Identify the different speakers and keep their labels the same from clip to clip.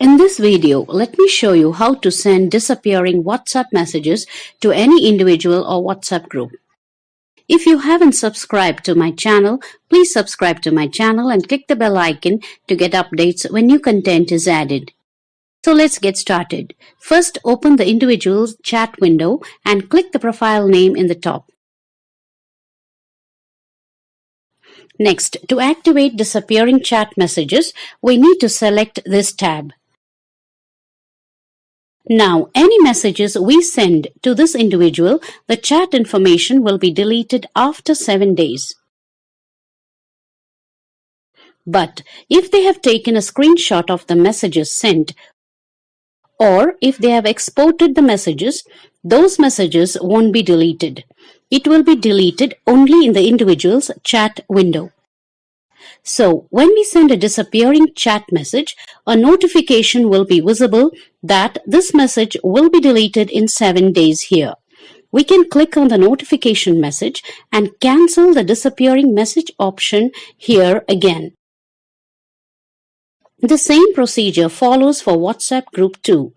Speaker 1: In this video, let me show you how to send disappearing WhatsApp messages to any individual or WhatsApp group. If you haven't subscribed to my channel, please subscribe to my channel and click the bell icon to get updates when new content is added. So let's get started. First, open the individual's chat window and click the profile name in the top. Next, to activate disappearing chat messages, we need to select this tab. Now, any messages we send to this individual, the chat information will be deleted after 7 days. But if they have taken a screenshot of the messages sent, or if they have exported the messages, those messages won't be deleted. It will be deleted only in the individual's chat window. So, when we send a disappearing chat message, a notification will be visible that this message will be deleted in 7 days here. We can click on the notification message and cancel the disappearing message option here again. The same procedure follows for WhatsApp group too.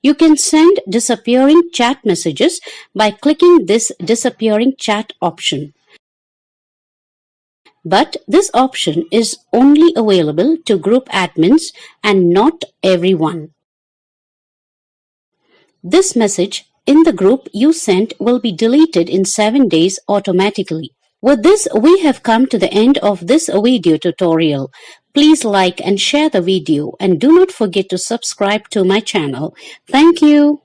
Speaker 1: You can send disappearing chat messages by clicking this disappearing chat option. But this option is only available to group admins and not everyone. This message in the group you sent will be deleted in 7 days automatically. With this, we have come to the end of this video tutorial. Please like and share the video and do not forget to subscribe to my channel. Thank you.